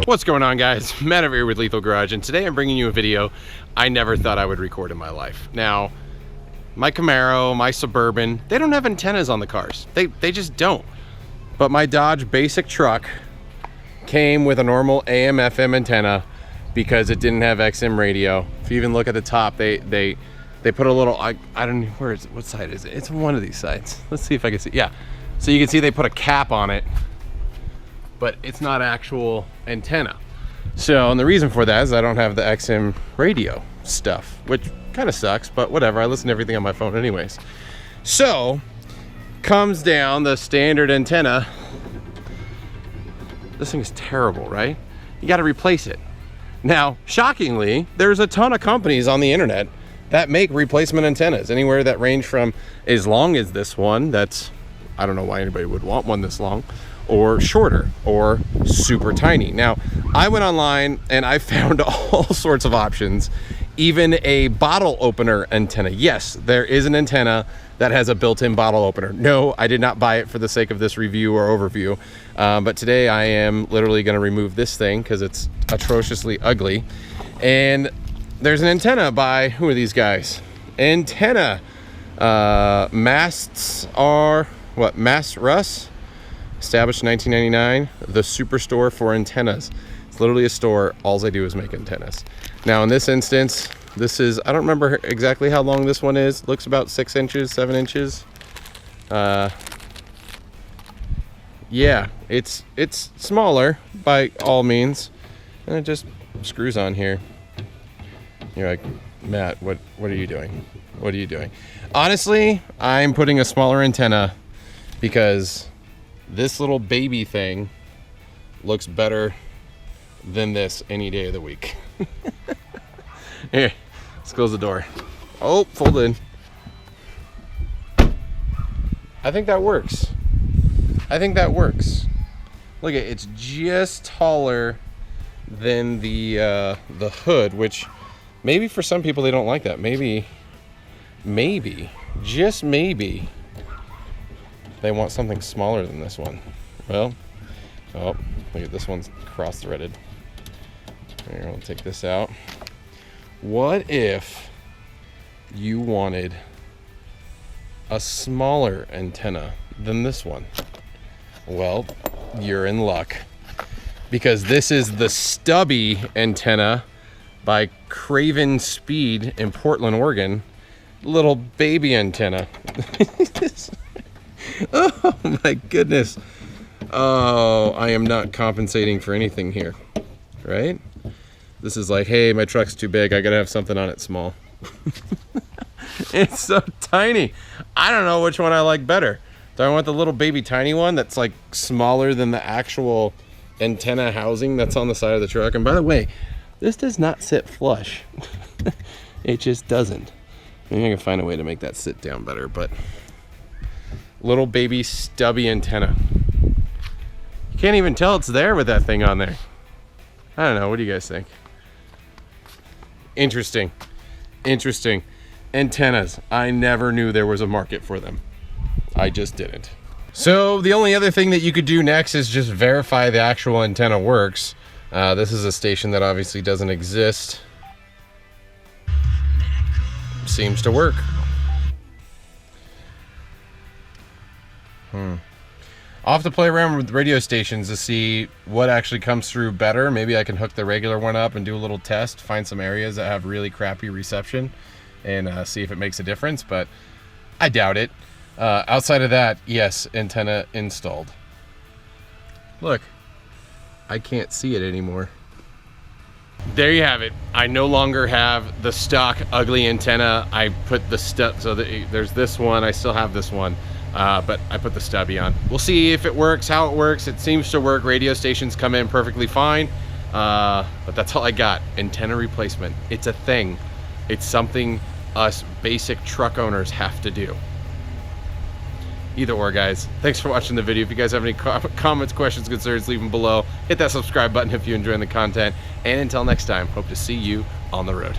What's going on, guys? Matt over here with Lethal Garage, and today I'm bringing you a video I never thought I would record in my life. Now, my Camaro, my Suburban, they don't have antennas on the cars. They just don't. But my Dodge basic truck came with a normal AM FM antenna because it didn't have XM radio. If you even look at the top, they put a little, I don't know, what side is it? It's one of these sides. Let's see if I can see. Yeah. So you can see they put a cap on it, but it's not actual antenna. So, and the reason for that is I don't have the XM radio stuff, which kind of sucks, but whatever. I listen to everything on my phone anyways. So, comes down the standard antenna. This thing is terrible, right? You got to replace it. Now, shockingly, there's a ton of companies on the internet that make replacement antennas, anywhere that range from as long as this one, that's, I don't know why anybody would want one this long, or shorter, or super tiny. Now, I went online and I found all sorts of options, even a bottle opener antenna. Yes, there is an antenna that has a built-in bottle opener. No, I did not buy it for the sake of this review or overview, but today I am literally gonna remove this thing because it's atrociously ugly. And there's an antenna by, who are these guys? Antenna, masts are, what, Mast Russ? Established in 1999, the superstore for antennas. It's literally a store, all I do is make antennas. Now in this instance, this is, I don't remember exactly how long this one is. Looks about 6 inches, 7 inches. Yeah, it's smaller by all means. And it just screws on here. You're like, Matt, what are you doing? What are you doing? Honestly, I'm putting a smaller antenna because this little baby thing looks better than this any day of the week. Here, let's close the door. Oh, folded. I think that works. I think that works. Look at it's just taller than the hood, which maybe for some people they don't like that. Maybe, just maybe, they want something smaller than this one. Well, oh, look at this one's cross-threaded. Here, I'll take this out. What if you wanted a smaller antenna than this one? Well, you're in luck, because this is the Stubby Antenna by Craven Speed in Portland, Oregon. Little baby antenna. Oh my goodness. Oh, I am not compensating for anything here, right? This is like, hey, my truck's too big, I gotta have something on it small. It's so tiny. I don't know which one I like better. Do I want the little baby tiny one that's like smaller than the actual antenna housing that's on the side of the truck? And by the way, this does not sit flush. It just doesn't. Maybe I can find a way to make that sit down better, but little baby Stubby antenna. You can't even tell it's there with that thing on there. I don't know, what do you guys think? Interesting. Antennas. I never knew there was a market for them. I just didn't. So the only other thing that you could do next is just verify the actual antenna works. This is a station that obviously doesn't exist. Seems to work. I'll have to play around with radio stations to see what actually comes through better. Maybe I can hook the regular one up and do a little test, find some areas that have really crappy reception, and see if it makes a difference, but I doubt it. Outside of that, yes, antenna installed. Look, I can't see it anymore. There you have it. I no longer have the stock ugly antenna. I put the so there's this one, I still have this one. But I put the Stubby on. We'll see if it works, how it works. It seems to work. Radio stations come in perfectly fine. But that's all I got. Antenna replacement. It's a thing. It's something us basic truck owners have to do. Either or, guys. Thanks for watching the video. If you guys have any comments, questions, concerns, leave them below. Hit that subscribe button if you're enjoying the content. And until next time, hope to see you on the road.